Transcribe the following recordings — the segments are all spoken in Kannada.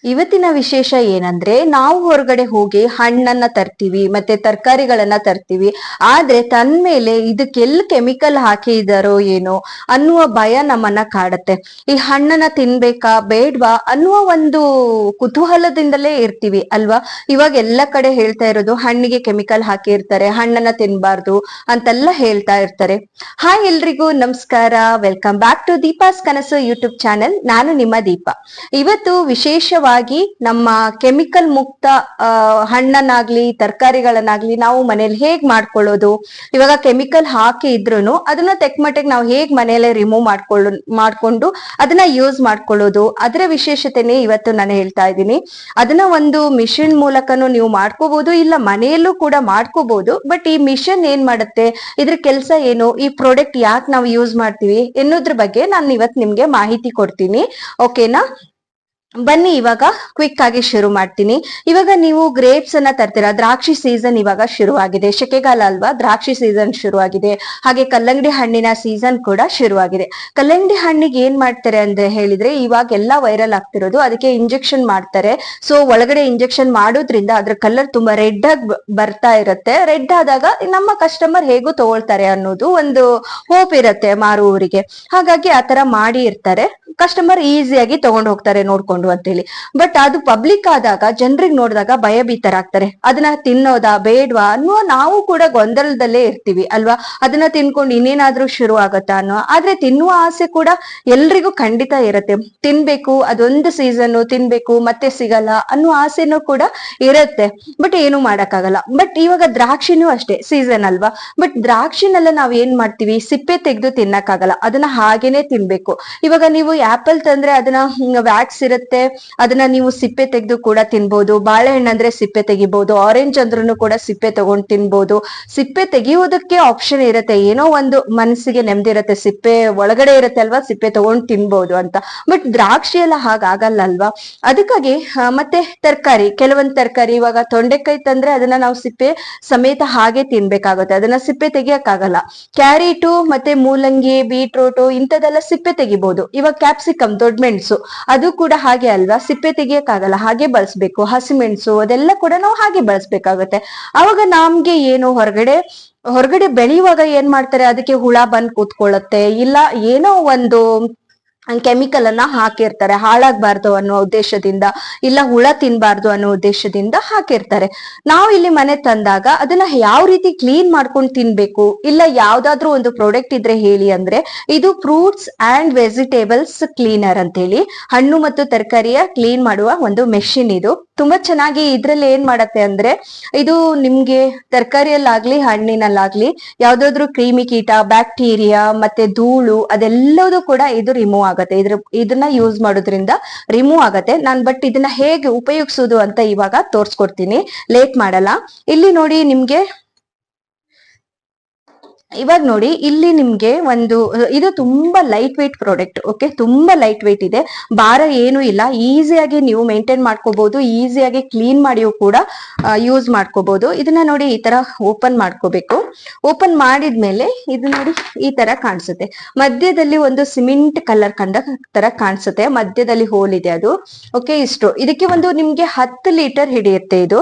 ಇವತ್ತಿನ ವಿಶೇಷ ಏನಂದ್ರೆ ನಾವು ಹೊರಗಡೆ ಹೋಗಿ ಹಣ್ಣನ್ನ ತರ್ತೀವಿ ಮತ್ತೆ ತರಕಾರಿಗಳನ್ನ ತರ್ತೀವಿ. ಆದ್ರೆ ತಂದ್ಮೇಲೆ ಇದಕ್ಕೆಲ್ಲ ಕೆಮಿಕಲ್ ಹಾಕಿದಾರೋ ಏನೋ ಅನ್ನುವ ಭಯ ನಮ್ಮನ್ನ ಕಾಡತ್ತೆ. ಈ ಹಣ್ಣನ್ನ ತಿನ್ಬೇಕಾ ಬೇಡ್ವಾ ಅನ್ನುವ ಒಂದು ಕುತೂಹಲದಿಂದಲೇ ಇರ್ತೀವಿ ಅಲ್ವಾ. ಇವಾಗ ಎಲ್ಲ ಕಡೆ ಹೇಳ್ತಾ ಇರೋದು ಹಣ್ಣಿಗೆ ಕೆಮಿಕಲ್ ಹಾಕಿರ್ತಾರೆ, ಹಣ್ಣನ್ನ ತಿನ್ಬಾರ್ದು ಅಂತೆಲ್ಲ ಹೇಳ್ತಾ ಇರ್ತಾರೆ. ಹಾಯ್ ಎಲ್ರಿಗೂ ನಮಸ್ಕಾರ, ವೆಲ್ಕಮ್ ಬ್ಯಾಕ್ ಟು ದೀಪಾಸ್ ಕನಸು ಯೂಟ್ಯೂಬ್ ಚಾನೆಲ್. ನಾನು ನಿಮ್ಮ ದೀಪ. ಇವತ್ತು ವಿಶೇಷವಾಗಿ ನಮ್ಮ ಕೆಮಿಕಲ್ ಮುಕ್ತ ಹಣ್ಣನ್ನಾಗ್ಲಿ ತರಕಾರಿಗಳನ್ನಾಗ್ಲಿ ನಾವು ಮನೇಲಿ ಹೇಗ್ ಮಾಡ್ಕೊಳ್ಳೋದು, ಇವಾಗ ಕೆಮಿಕಲ್ ಹಾಕಿ ಇದ್ರುನು ಅದನ್ನ ತೆಕ್ಮಟ್ಟಿಗೆ ನಾವು ಹೇಗ್ ಮನೆಯಲ್ಲೇ ರಿಮೂವ್ ಮಾಡ್ಕೊಂಡು ಅದನ್ನ ಯೂಸ್ ಮಾಡ್ಕೊಳ್ಳೋದು, ಅದರ ವಿಶೇಷತೆನೇ ಇವತ್ತು ನಾನು ಹೇಳ್ತಾ ಇದ್ದೀನಿ. ಅದನ್ನ ಒಂದು ಮಿಷಿನ್ ಮೂಲಕನೂ ನೀವು ಮಾಡ್ಕೋಬಹುದು, ಇಲ್ಲ ಮನೆಯಲ್ಲೂ ಕೂಡ ಮಾಡ್ಕೋಬಹುದು. ಬಟ್ ಈ ಮಿಷನ್ ಏನ್ ಮಾಡುತ್ತೆ, ಇದ್ರ ಕೆಲಸ ಏನು, ಈ ಪ್ರಾಡಕ್ಟ್ ಯಾಕೆ ನಾವು ಯೂಸ್ ಮಾಡ್ತೀವಿ ಎನ್ನುದ್ರ ಬಗ್ಗೆ ನಾನು ಇವತ್ತು ನಿಮ್ಗೆ ಮಾಹಿತಿ ಕೊಡ್ತೀನಿ. ಓಕೆನಾ, ಬನ್ನಿ ಇವಾಗ ಕ್ವಿಕ್ ಆಗಿ ಶುರು ಮಾಡ್ತೀನಿ. ಇವಾಗ ನೀವು ಗ್ರೇಪ್ಸ್ ಅನ್ನ ತರ್ತೀರಾ, ದ್ರಾಕ್ಷಿ ಸೀಸನ್ ಇವಾಗ ಶುರುವಾಗಿದೆ, ಸೆಕೆಗಾಲ ಅಲ್ವಾ, ದ್ರಾಕ್ಷಿ ಸೀಸನ್ ಶುರುವಾಗಿದೆ. ಹಾಗೆ ಕಲ್ಲಂಗಡಿ ಹಣ್ಣಿನ ಸೀಸನ್ ಕೂಡ ಶುರುವಾಗಿದೆ. ಕಲ್ಲಂಗಡಿ ಹಣ್ಣಿಗೆ ಏನ್ ಮಾಡ್ತಾರೆ ಅಂದ್ರೆ ಹೇಳಿದ್ರೆ, ಇವಾಗ ಎಲ್ಲಾ ವೈರಲ್ ಆಗ್ತಿರೋದು, ಅದಕ್ಕೆ ಇಂಜೆಕ್ಷನ್ ಮಾಡ್ತಾರೆ. ಸೊ ಒಳಗಡೆ ಇಂಜೆಕ್ಷನ್ ಮಾಡೋದ್ರಿಂದ ಅದ್ರ ಕಲರ್ ತುಂಬಾ ರೆಡ್ ಆಗಿ ಬರ್ತಾ ಇರುತ್ತೆ. ರೆಡ್ ಆದಾಗ ನಮ್ಮ ಕಸ್ಟಮರ್ ಹೇಗೂ ತಗೊಳ್ತಾರೆ ಅನ್ನೋದು ಒಂದು ಹೋಪ್ ಇರುತ್ತೆ ಮಾರುವವರಿಗೆ. ಹಾಗಾಗಿ ಆತರ ಮಾಡಿ ಇರ್ತಾರೆ, ಕಸ್ಟಮರ್ ಈಸಿಯಾಗಿ ತಗೊಂಡು ಹೋಗ್ತಾರೆ ನೋಡ್ಕೊಂಡು ಅಂತೇಳಿ. ಬಟ್ ಅದು ಪಬ್ಲಿಕ್ ಆದಾಗ ಜನರಿಗೆ ನೋಡಿದಾಗ ಭಯಭೀತರಾಗ್ತಾರೆ. ಅದನ್ನ ತಿನ್ನೋದಾ ಬೇಡ್ವಾ ಅನ್ನುವ ನಾವು ಕೂಡ ಗೊಂದಲದಲ್ಲೇ ಇರ್ತೀವಿ ಅಲ್ವಾ. ಅದನ್ನ ತಿನ್ಕೊಂಡು ಇನ್ನೇನಾದ್ರೂ ಶುರು ಆಗತ್ತಾ ಅನ್ನೋ. ಆದ್ರೆ ತಿನ್ನುವ ಆಸೆ ಕೂಡ ಎಲ್ರಿಗೂ ಖಂಡಿತ ಇರುತ್ತೆ, ತಿನ್ಬೇಕು, ಅದೊಂದು ಸೀಸನ್ ತಿನ್ಬೇಕು ಮತ್ತೆ ಸಿಗಲ್ಲ ಅನ್ನೋ ಆಸೆನೂ ಕೂಡ ಇರುತ್ತೆ. ಬಟ್ ಏನು ಮಾಡಕ್ಕಾಗಲ್ಲ. ಬಟ್ ಇವಾಗ ದ್ರಾಕ್ಷಿನೂ ಅಷ್ಟೇ ಸೀಸನ್ ಅಲ್ವಾ. ಬಟ್ ದ್ರಾಕ್ಷಿನೆಲ್ಲ ನಾವ್ ಏನ್ ಮಾಡ್ತೀವಿ, ಸಿಪ್ಪೆ ತೆಗೆದು ತಿನ್ನಕ್ಕಾಗಲ್ಲ, ಅದನ್ನ ಹಾಗೇನೆ ತಿನ್ಬೇಕು. ಇವಾಗ ನೀವು ಆಪಲ್ ತಂದ್ರೆ ಅದನ್ನ ವ್ಯಾಕ್ಸ್ ಇರುತ್ತೆ, ಅದನ್ನ ನೀವು ಸಿಪ್ಪೆ ತೆಗೆದು ಕೂಡ ತಿನ್ಬಹುದು. ಬಾಳೆಹಣ್ಣು ಅಂದ್ರೆ ಸಿಪ್ಪೆ ತೆಗಿಬಹುದು, ಆರೆಂಜ್ ಅಂದ್ರೂ ಕೂಡ ಸಿಪ್ಪೆ ತಗೊಂಡ್ ತಿನ್ಬಹುದು. ಸಿಪ್ಪೆ ತೆಗೆಯುವುದಕ್ಕೆ ಆಪ್ಷನ್ ಇರುತ್ತೆ, ಏನೋ ಒಂದು ಮನಸ್ಸಿಗೆ ನೆಮ್ಮದಿ ಇರುತ್ತೆ, ಸಿಪ್ಪೆ ಒಳಗಡೆ ಇರುತ್ತೆ ಅಲ್ವಾ, ಸಿಪ್ಪೆ ತಗೊಂಡ್ ತಿನ್ಬಹುದು ಅಂತ. ಬಟ್ ದ್ರಾಕ್ಷಿ ಎಲ್ಲ ಹಾಗಾಗಲ್ಲ ಅಲ್ವಾ. ಅದಕ್ಕಾಗಿ ಮತ್ತೆ ತರಕಾರಿ, ಕೆಲವೊಂದ್ ತರಕಾರಿ ಇವಾಗ ತೊಂಡೆಕಾಯಿ ತಂದ್ರೆ ಅದನ್ನ ನಾವು ಸಿಪ್ಪೆ ಸಮೇತ ಹಾಗೆ ತಿನ್ಬೇಕಾಗುತ್ತೆ, ಅದನ್ನ ಸಿಪ್ಪೆ ತೆಗಿಯಕ್ಕಾಗಲ್ಲ. ಕ್ಯಾರೆಟು ಮತ್ತೆ ಮೂಲಂಗಿ, ಬೀಟ್ರೂಟು ಇಂಥದೆಲ್ಲ ಸಿಪ್ಪೆ ತೆಗಿಬಹುದು. ಇವಾಗ ಕ್ಯಾಪ್ಸಿಕಮ್, ದೊಡ್ಡ ಮೆಣಸು, ಅದು ಕೂಡ ಹಾಗೆ ಅಲ್ವಾ, ಸಿಪ್ಪೆ ತೆಗಿಯಕ್ಕಾಗಲ್ಲ, ಹಾಗೆ ಬಳಸ್ಬೇಕು. ಹಸಿಮೆಣಸು ಅದೆಲ್ಲ ಕೂಡ ನಾವು ಹಾಗೆ ಬಳಸ್ಬೇಕಾಗುತ್ತೆ. ಅವಾಗ ನಮ್ಗೆ ಏನು ಹೊರಗಡೆ ಬೆಳೆಯುವಾಗ ಏನ್ ಮಾಡ್ತಾರೆ, ಅದಕ್ಕೆ ಹುಳ ಬಂದ್ ಕೂತ್ಕೊಳ್ಳುತ್ತೆ, ಇಲ್ಲ ಏನೋ ಒಂದು ಕೆಮಿಕಲ್ ಅನ್ನ ಹಾಕಿರ್ತಾರೆ, ಹಾಳಾಗ್ಬಾರ್ದು ಅನ್ನೋ ಉದ್ದೇಶದಿಂದ, ಇಲ್ಲ ಹುಳ ತಿನ್ಬಾರ್ದು ಅನ್ನೋ ಉದ್ದೇಶದಿಂದ ಹಾಕಿರ್ತಾರೆ. ನಾವು ಇಲ್ಲಿ ಮನೆ ತಂದಾಗ ಅದನ್ನ ಯಾವ ರೀತಿ ಕ್ಲೀನ್ ಮಾಡ್ಕೊಂಡು ತಿನ್ಬೇಕು, ಇಲ್ಲ ಯಾವ್ದಾದ್ರು ಒಂದು ಪ್ರಾಡಕ್ಟ್ ಇದ್ರೆ ಹೇಳಿ ಅಂದ್ರೆ ಇದು ಫ್ರೂಟ್ಸ್ ಅಂಡ್ ವೆಜಿಟೇಬಲ್ಸ್ ಕ್ಲೀನರ್ ಅಂತ ಹೇಳಿ, ಹಣ್ಣು ಮತ್ತು ತರಕಾರಿಯ ಕ್ಲೀನ್ ಮಾಡುವ ಒಂದು ಮೆಷಿನ್. ಇದು ತುಂಬಾ ಚೆನ್ನಾಗಿ ಇದ್ರಲ್ಲಿ ಏನ್ ಮಾಡತ್ತೆ ಅಂದ್ರೆ, ಇದು ನಿಮ್ಗೆ ತರಕಾರಿಯಲ್ಲಾಗ್ಲಿ ಹಣ್ಣಿನಲ್ಲಾಗ್ಲಿ ಯಾವ್ದಾದ್ರು ಕ್ರಿಮಿ ಕೀಟ, ಬ್ಯಾಕ್ಟೀರಿಯಾ ಮತ್ತೆ ಧೂಳು ಅದೆಲ್ಲದೂ ಕೂಡ ಇದು ರಿಮೂವ್ ಆಗುತ್ತೆ. ಇದನ್ನ ಯೂಸ್ ಮಾಡೋದ್ರಿಂದ ರಿಮೂವ್ ಆಗತ್ತೆ. ಬಟ್ ಇದನ್ನ ಹೇಗೆ ಉಪಯೋಗಿಸೋದು ಅಂತ ಇವಾಗ ತೋರ್ಸ್ಕೊಡ್ತೀನಿ, ಲೇಟ್ ಮಾಡಲ್ಲ. ಇಲ್ಲಿ ನೋಡಿ ನಿಮ್ಗೆ, ಇವಾಗ ನೋಡಿ ಇಲ್ಲಿ ನಿಮ್ಗೆ ಒಂದು, ಇದು ತುಂಬಾ ಲೈಟ್ ವೇಟ್ ಪ್ರಾಡಕ್ಟ್. ಓಕೆ, ತುಂಬಾ ಲೈಟ್ ವೇಟ್ ಇದೆ, ಭಾರ ಏನು ಇಲ್ಲ, ಈಸಿಯಾಗಿ ನೀವು ಮೇಂಟೈನ್ ಮಾಡ್ಕೋಬಹುದು, ಈಸಿಯಾಗಿ ಕ್ಲೀನ್ ಮಾಡಿಯೂ ಕೂಡ ಯೂಸ್ ಮಾಡ್ಕೋಬಹುದು. ಇದನ್ನ ನೋಡಿ ಈ ತರ ಓಪನ್ ಮಾಡ್ಕೋಬೇಕು. ಓಪನ್ ಮಾಡಿದ್ಮೇಲೆ ಇದು ನೋಡಿ ಈ ತರ ಕಾಣಿಸುತ್ತೆ, ಮಧ್ಯದಲ್ಲಿ ಒಂದು ಸಿಮೆಂಟ್ ಕಲರ್ ಕಂಡ ತರ ಕಾಣಿಸುತ್ತೆ, ಮಧ್ಯದಲ್ಲಿ ಹೋಲ್ ಇದೆ ಅದು. ಓಕೆ, ಇಷ್ಟು ಇದಕ್ಕೆ ಒಂದು ನಿಮ್ಗೆ 10 ಲೀಟರ್ ಹಿಡಿಯುತ್ತೆ ಇದು.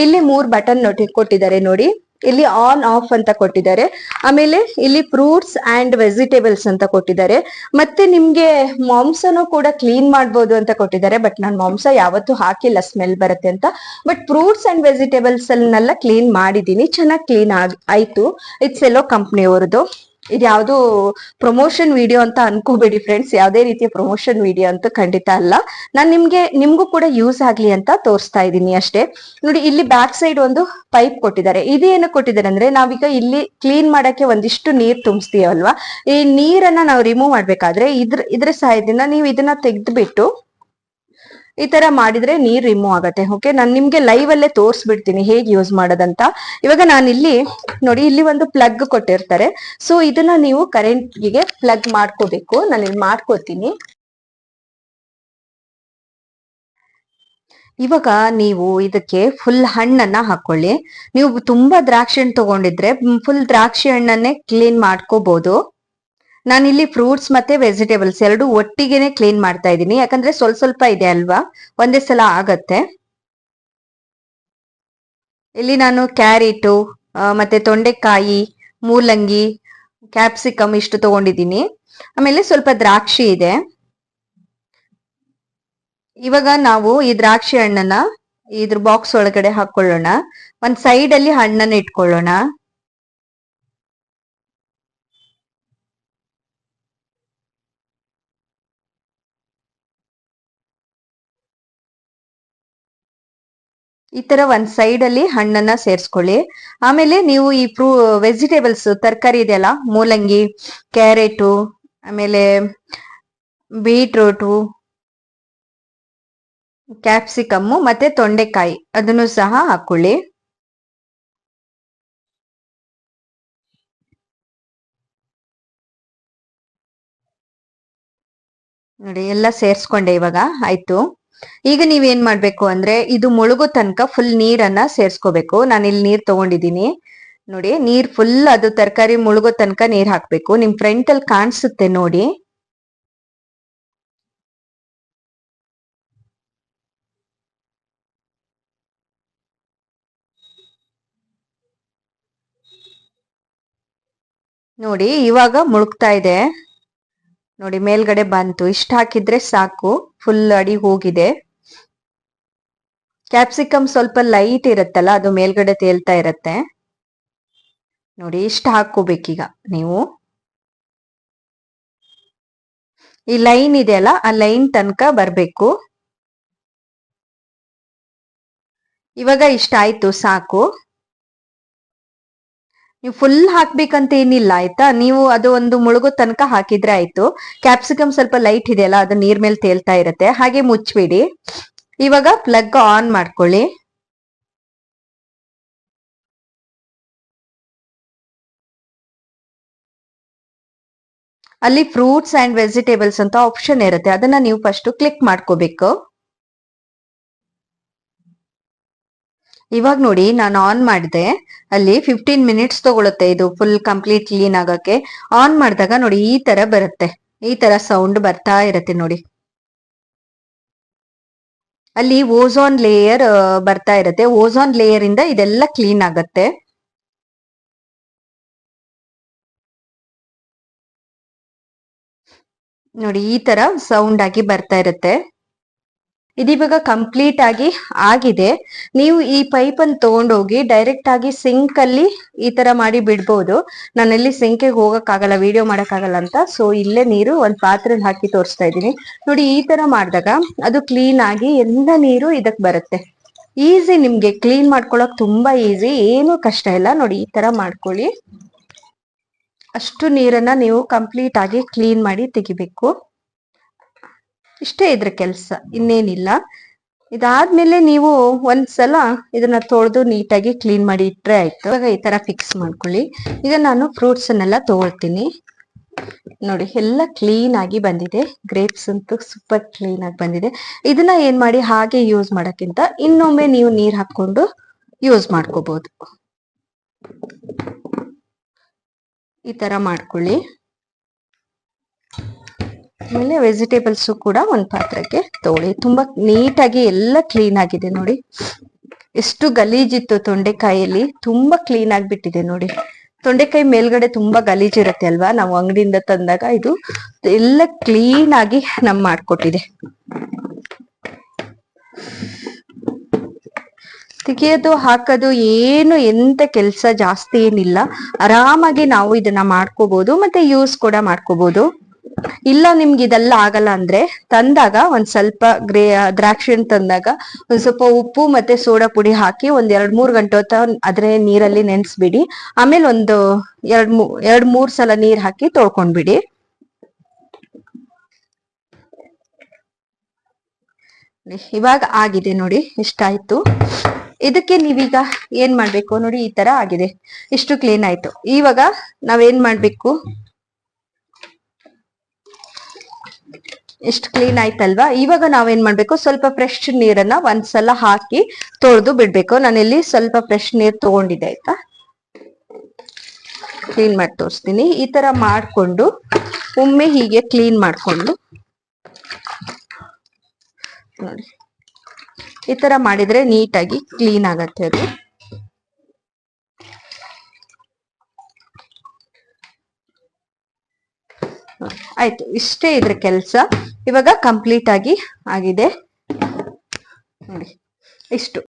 ಇಲ್ಲಿ 3 ಬಟನ್ ಕೊಟ್ಟಿದ್ದಾರೆ ನೋಡಿ, ಇಲ್ಲಿ ಆನ್ ಆಫ್ ಅಂತ ಕೊಟ್ಟಿದ್ದಾರೆ, ಆಮೇಲೆ ಇಲ್ಲಿ ಫ್ರೂಟ್ಸ್ ಅಂಡ್ ವೆಜಿಟೇಬಲ್ಸ್ ಅಂತ ಕೊಟ್ಟಿದ್ದಾರೆ, ಮತ್ತೆ ನಿಮ್ಗೆ ಮಾಂಸನೂ ಕೂಡ ಕ್ಲೀನ್ ಮಾಡ್ಬೋದು ಅಂತ ಕೊಟ್ಟಿದ್ದಾರೆ. ಬಟ್ ನಾನು ಮಾಂಸ ಯಾವತ್ತೂ ಹಾಕಿಲ್ಲ, ಸ್ಮೆಲ್ ಬರುತ್ತೆ ಅಂತ. ಬಟ್ ಫ್ರೂಟ್ಸ್ ಅಂಡ್ ವೆಜಿಟೇಬಲ್ಸ್ ಅನ್ನೆಲ್ಲ ಕ್ಲೀನ್ ಮಾಡಿದೀನಿ, ಚೆನ್ನಾಗಿ ಕ್ಲೀನ್ ಆಯ್ತು. ಇಟ್ಸ್ ಎಲ್ಲೋ ಕಂಪ್ನಿಯವರದು. ಇದು ಯಾವ್ದು ಪ್ರಮೋಷನ್ ವಿಡಿಯೋ ಅಂತ ಅನ್ಕೋಬೇಡಿ ಫ್ರೆಂಡ್ಸ್, ಯಾವ್ದೇ ರೀತಿಯ ಪ್ರಮೋಷನ್ ವಿಡಿಯೋ ಅಂತ ಖಂಡಿತ ಅಲ್ಲ. ನಾನ್ ನಿಮ್ಗೂ ಕೂಡ ಯೂಸ್ ಆಗ್ಲಿ ಅಂತ ತೋರಿಸ್ತಾ ಇದ್ದೀನಿ ಅಷ್ಟೇ. ನೋಡಿ ಇಲ್ಲಿ ಬ್ಯಾಕ್ ಸೈಡ್ ಒಂದು ಪೈಪ್ ಕೊಟ್ಟಿದ್ದಾರೆ. ಇದೇನು ಕೊಟ್ಟಿದ್ದಾರೆ ಅಂದ್ರೆ, ನಾವೀಗ ಇಲ್ಲಿ ಕ್ಲೀನ್ ಮಾಡಕ್ಕೆ ಒಂದಿಷ್ಟು ನೀರ್ ತುಂಬಿಸ್ತೀವಲ್ವಾ, ಈ ನೀರನ್ನ ನಾವು ರಿಮೂವ್ ಮಾಡ್ಬೇಕಾದ್ರೆ ಇದ್ರ ಸಹಾಯದಿಂದ ನೀವು ಇದನ್ನ ತೆಗೆದ್ಬಿಟ್ಟು ಈ ತರ ಮಾಡಿದ್ರೆ ನೀರ್ ರಿಮೂವ್ ಆಗತ್ತೆ. ಓಕೆ, ನಾನು ನಿಮ್ಗೆ ಲೈವ್ ಅಲ್ಲೇ ತೋರಿಸ್ಬಿಡ್ತೀನಿ ಹೇಗೆ ಯೂಸ್ ಮಾಡೋದಂತ. ಇವಾಗ ನಾನಿಲ್ಲಿ ನೋಡಿ, ಇಲ್ಲಿ ಒಂದು ಪ್ಲಗ್ ಕೊಟ್ಟಿರ್ತಾರೆ, ಸೊ ಇದನ್ನ ನೀವು ಕರೆಂಟ್ಗೆ ಪ್ಲಗ್ ಮಾಡ್ಕೋಬೇಕು. ನಾನು ಇಲ್ಲಿ ಮಾಡ್ಕೋತೀನಿ. ಇವಾಗ ನೀವು ಇದಕ್ಕೆ ಫುಲ್ ಹಣ್ಣನ್ನ ಹಾಕೊಳ್ಳಿ. ನೀವು ತುಂಬಾ ದ್ರಾಕ್ಷಿ ಹಣ್ಣು ತಗೊಂಡಿದ್ರೆ ಫುಲ್ ದ್ರಾಕ್ಷಿ ಹಣ್ಣನ್ನೇ ಕ್ಲೀನ್ ಮಾಡ್ಕೋಬಹುದು. ನಾನಿಲ್ಲಿ ಫ್ರೂಟ್ಸ್ ಮತ್ತೆ ವೆಜಿಟೇಬಲ್ಸ್ ಎರಡು ಒಟ್ಟಿಗೆನೆ ಕ್ಲೀನ್ ಮಾಡ್ತಾ ಇದ್ದೀನಿ, ಯಾಕಂದ್ರೆ ಸ್ವಲ್ಪ ಸ್ವಲ್ಪ ಇದೆ ಅಲ್ವಾ, ಒಂದೇ ಸಲ ಆಗತ್ತೆ. ಇಲ್ಲಿ ನಾನು ಕ್ಯಾರೆಟು ಮತ್ತೆ ತೊಂಡೆಕಾಯಿ, ಮೂಲಂಗಿ, ಕ್ಯಾಪ್ಸಿಕಮ್ ಇಷ್ಟು ತಗೊಂಡಿದ್ದೀನಿ. ಆಮೇಲೆ ಸ್ವಲ್ಪ ದ್ರಾಕ್ಷಿ ಇದೆ. ಇವಾಗ ನಾವು ಈ ದ್ರಾಕ್ಷಿ ಹಣ್ಣನ್ನ ಇದ್ರ ಬಾಕ್ಸ್ ಒಳಗಡೆ ಹಾಕೊಳ್ಳೋಣ. ಒಂದ್ ಸೈಡ್ ಅಲ್ಲಿ ಹಣ್ಣನ್ನ ಇಟ್ಕೊಳ್ಳೋಣ. ಈ ತರ ಒಂದ್ ಸೈಡ್ ಅಲ್ಲಿ ಹಣ್ಣನ್ನ ಸೇರ್ಸ್ಕೊಳ್ಳಿ. ಆಮೇಲೆ ನೀವು ಈ ವೆಜಿಟೇಬಲ್ಸ್ ತರಕಾರಿ ಇದೆಯಲ್ಲ, ಮೂಲಂಗಿ, ಕ್ಯಾರೆಟು, ಆಮೇಲೆ ಬೀಟ್ರೂಟು, ಕ್ಯಾಪ್ಸಿಕಮ್ಮು ಮತ್ತೆ ತೊಂಡೆಕಾಯಿ ಅದನ್ನು ಸಹ ಹಾಕೊಳ್ಳಿ. ನೋಡಿ ಎಲ್ಲ ಸೇರ್ಸ್ಕೊಂಡೆ, ಇವಾಗ ಆಯ್ತು. ಈಗ ನೀವೇನ್ ಮಾಡ್ಬೇಕು ಅಂದ್ರೆ ಇದು ಮುಳುಗೋ ತನಕ ಫುಲ್ ನೀರನ್ನ ಸೇರ್ಸ್ಕೋಬೇಕು. ನಾನಿಲ್ಲಿ ನೀರ್ ತಗೊಂಡಿದ್ದೀನಿ ನೋಡಿ. ನೀರ್ ಫುಲ್ ಅದು ತರಕಾರಿ ಮುಳುಗೋ ತನಕ ನೀರ್ ಹಾಕ್ಬೇಕು. ನಿಮ್ ಫ್ರಂಟ್ ಅಲ್ಲಿ ಕಾಣಿಸುತ್ತೆ ನೋಡಿ. ನೋಡಿ ಇವಾಗ ಮುಳುಗ್ತಾ ಇದೆ ನೋಡಿ, ಮೇಲ್ಗಡೆ ಬಂತು. ಇಷ್ಟ ಹಾಕಿದ್ರೆ ಸಾಕು, ಫುಲ್ ಅಡಿ ಹೋಗಿದೆ. ಕ್ಯಾಪ್ಸಿಕಮ್ ಸ್ವಲ್ಪ ಲೈಟ್ ಇರುತ್ತಲ್ಲ, ಅದು ಮೇಲ್ಗಡೆ ತೇಲ್ತಾ ಇರತ್ತೆ ನೋಡಿ. ಇಷ್ಟ ಹಾಕೋಬೇಕೀಗ ನೀವು. ಈ ಲೈನ್ ಇದೆಯಲ್ಲ, ಆ ಲೈನ್ ತನಕ ಬರ್ಬೇಕು. ಇವಾಗ ಇಷ್ಟ ಆಯ್ತು, ಸಾಕು. ನೀವು ಫುಲ್ ಹಾಕ್ಬೇಕಂತ ಏನಿಲ್ಲ ಆಯ್ತಾ. ನೀವು ಅದು ಒಂದು ಮುಳುಗೋ ತನಕ ಹಾಕಿದ್ರೆ ಆಯ್ತು. ಕ್ಯಾಪ್ಸಿಕಮ್ ಸ್ವಲ್ಪ ಲೈಟ್ ಇದೆಯಲ್ಲ, ಅದು ನೀರ್ ಮೇಲೆ ತೇಲ್ತಾ ಇರತ್ತೆ. ಹಾಗೆ ಮುಚ್ಬಿಡಿ. ಇವಾಗ ಪ್ಲಗ್ ಆನ್ ಮಾಡ್ಕೊಳ್ಳಿ. ಅಲ್ಲಿ ಫ್ರೂಟ್ಸ್ ಅಂಡ್ ವೆಜಿಟೇಬಲ್ಸ್ ಅಂತ ಆಪ್ಷನ್ ಇರುತ್ತೆ, ಅದನ್ನ ನೀವು ಫಸ್ಟ್ ಕ್ಲಿಕ್ ಮಾಡ್ಕೋಬೇಕು. ಇವಾಗ ನೋಡಿ ನಾನು ಆನ್ ಮಾಡಿದೆ. ಅಲ್ಲಿ 15 ಮಿನಿಟ್ಸ್ ತಗೊಳುತ್ತೆ ಇದು ಫುಲ್ ಕಂಪ್ಲೀಟ್ ಕ್ಲೀನ್ ಆಗಕ್ಕೆ. ಆನ್ ಮಾಡಿದಾಗ ನೋಡಿ ಈ ತರ ಬರುತ್ತೆ, ಈ ತರ ಸೌಂಡ್ ಬರ್ತಾ ಇರತ್ತೆ ನೋಡಿ. ಅಲ್ಲಿ ಓಝೋನ್ ಲೇಯರ್ ಬರ್ತಾ ಇರತ್ತೆ. ಓಝೋನ್ ಲೇಯರ್ ಇಂದ ಇದೆಲ್ಲ ಕ್ಲೀನ್ ಆಗತ್ತೆ. ನೋಡಿ ಈ ತರ ಸೌಂಡ್ ಆಗಿ ಬರ್ತಾ ಇರತ್ತೆ. ಇದಿವಾಗ ಕಂಪ್ಲೀಟ್ ಆಗಿ ಆಗಿದೆ. ನೀವು ಈ ಪೈಪ್ ಅನ್ನು ತಗೊಂಡೋಗಿ ಡೈರೆಕ್ಟ್ ಆಗಿ ಸಿಂಕ್ ಅಲ್ಲಿ ಈ ತರ ಮಾಡಿ ಬಿಡ್ಬೋದು. ನಾನಲ್ಲಿ ಸಿಂಕಿಗೆ ಹೋಗಕ್ ಆಗಲ್ಲ, ವಿಡಿಯೋ ಮಾಡಕ್ ಆಗಲ್ಲ ಅಂತ, ಸೊ ಇಲ್ಲೇ ನೀರು ಒಂದ್ ಪಾತ್ರೆಯಲ್ಲಿ ಹಾಕಿ ತೋರಿಸ್ತಾ ಇದ್ದೀನಿ ನೋಡಿ. ಈ ತರ ಮಾಡಿದಾಗ ಅದು ಕ್ಲೀನ್ ಆಗಿ ಎಲ್ಲ ನೀರು ಇದಕ್ ಬರುತ್ತೆ. ಈಸಿ, ನಿಮ್ಗೆ ಕ್ಲೀನ್ ಮಾಡ್ಕೊಳಕ್ ತುಂಬಾ ಈಸಿ, ಏನು ಕಷ್ಟ ಇಲ್ಲ ನೋಡಿ. ಈ ತರ ಮಾಡ್ಕೊಳ್ಳಿ. ಅಷ್ಟು ನೀರನ್ನ ನೀವು ಕಂಪ್ಲೀಟ್ ಆಗಿ ಕ್ಲೀನ್ ಮಾಡಿ ತೆಗಿಬೇಕು. ಇಷ್ಟೇ ಇದ್ರ ಕೆಲ್ಸ, ಇನ್ನೇನಿಲ್ಲ. ಇದಾದ್ಮೇಲೆ ನೀವು ಒಂದ್ಸಲ ಇದನ್ನ ತೊಳೆದು ನೀಟಾಗಿ ಕ್ಲೀನ್ ಮಾಡಿ ಇಟ್ರೆ ಆಯ್ತು. ಇವಾಗ ಈ ತರ ಫಿಕ್ಸ್ ಮಾಡ್ಕೊಳ್ಳಿ. ಈಗ ನಾನು ಫ್ರೂಟ್ಸ್ ಅನ್ನೆಲ್ಲ ತಗೊಳ್ತೀನಿ ನೋಡಿ. ಎಲ್ಲ ಕ್ಲೀನ್ ಆಗಿ ಬಂದಿದೆ. ಗ್ರೇಪ್ಸ್ ಅಂತೂ ಸೂಪರ್ ಕ್ಲೀನ್ ಆಗಿ ಬಂದಿದೆ. ಇದನ್ನ ಏನ್ ಮಾಡಿ ಹಾಗೆ ಯೂಸ್ ಮಾಡಕ್ಕಿಂತ ಇನ್ನೊಮ್ಮೆ ನೀವು ನೀರ್ ಹಾಕೊಂಡು ಯೂಸ್ ಮಾಡ್ಕೋಬಹುದು. ಈ ತರ ಮಾಡ್ಕೊಳ್ಳಿ. ಆಮೇಲೆ ವೆಜಿಟೇಬಲ್ಸ್ ಕೂಡ ಒಂದ್ ಪಾತ್ರಕ್ಕೆ ತಗೊಳ್ಳಿ. ತುಂಬಾ ನೀಟಾಗಿ ಎಲ್ಲ ಕ್ಲೀನ್ ಆಗಿದೆ ನೋಡಿ. ಎಷ್ಟು ಗಲೀಜಿತ್ತು ತೊಂಡೆಕಾಯಲ್ಲಿ, ತುಂಬಾ ಕ್ಲೀನ್ ಆಗ್ಬಿಟ್ಟಿದೆ ನೋಡಿ. ತೊಂಡೆಕಾಯಿ ಮೇಲ್ಗಡೆ ತುಂಬಾ ಗಲೀಜಿರತ್ತೆ ಅಲ್ವಾ, ನಾವು ಅಂಗಡಿಯಿಂದ ತಂದಾಗ ಇದು ಎಲ್ಲ ಕ್ಲೀನ್ ಆಗಿ ನಮ್ ಮಾಡ್ಕೊಟ್ಟಿದೆ. ತೆಗೆಯೋದು ಹಾಕೋದು ಏನು ಎಂತ ಕೆಲ್ಸ ಜಾಸ್ತಿ ಏನಿಲ್ಲ. ಆರಾಮಾಗಿ ನಾವು ಇದನ್ನ ಮಾಡ್ಕೋಬಹುದು, ಮತ್ತೆ ಯೂಸ್ ಕೂಡ ಮಾಡ್ಕೋಬಹುದು. ಇಲ್ಲ ನಿಮ್ಗೆ ಇದೆಲ್ಲ ಆಗಲ್ಲ ಅಂದ್ರೆ ತಂದಾಗ ಒಂದ್ ಸ್ವಲ್ಪ ದ್ರಾಕ್ಷಿ ತಂದಾಗ ಒಂದ್ ಸ್ವಲ್ಪ ಉಪ್ಪು ಮತ್ತೆ ಸೋಡಾ ಪುಡಿ ಹಾಕಿ ಒಂದ್ 2-3 ಗಂಟೆ ಹೊತ್ತ ಅದ್ರ ನೀರಲ್ಲಿ ನೆನ್ಸ್ಬಿಡಿ. ಆಮೇಲೆ ಒಂದು 2-3 ಸಲ ನೀರ್ ಹಾಕಿ ತೊಳ್ಕೊಂಡ್ಬಿಡಿ. ಇವಾಗ ಆಗಿದೆ ನೋಡಿ, ಇಷ್ಟಾಯ್ತು. ಇದಕ್ಕೆ ನೀವೀಗ ಏನ್ ಮಾಡ್ಬೇಕು ನೋಡಿ, ಈ ತರ ಆಗಿದೆ, ಇಷ್ಟು ಕ್ಲೀನ್ ಆಯ್ತು. ಇವಾಗ ನಾವೇನ್ ಮಾಡ್ಬೇಕು, ಇಷ್ಟು ಕ್ಲೀನ್ ಆಯ್ತಲ್ವಾ. ಇವಾಗ ನಾವೇನ್ ಮಾಡ್ಬೇಕು, ಸ್ವಲ್ಪ ಫ್ರೆಶ್ ನೀರನ್ನ ಒಂದ್ಸಲ ಹಾಕಿ ತೊಳೆದು ಬಿಡ್ಬೇಕು. ನಾನಿಲ್ಲಿ ಸ್ವಲ್ಪ ಫ್ರೆಶ್ ನೀರ್ ತಗೊಂಡಿದ್ದೆ ಆಯ್ತಾ. ಕ್ಲೀನ್ ಮಾಡಿ ತೋರಿಸ್ತೀನಿ. ಈ ತರ ಮಾಡ್ಕೊಂಡು ಒಮ್ಮೆ ಹೀಗೆ ಕ್ಲೀನ್ ಮಾಡ್ಕೊಂಡು ನೋಡಿ, ಈ ತರ ಮಾಡಿದ್ರೆ ನೀಟಾಗಿ ಕ್ಲೀನ್ ಆಗತ್ತೆ ಅದು. ಆಯ್ತು, ಇಷ್ಟೇ ಇದ್ರ ಕೆಲ್ಸ. ಇವಾಗ ಕಂಪ್ಲೀಟ್ ಆಗಿ ಆಗಿದೆ ನೋಡಿ, ಇಷ್ಟು.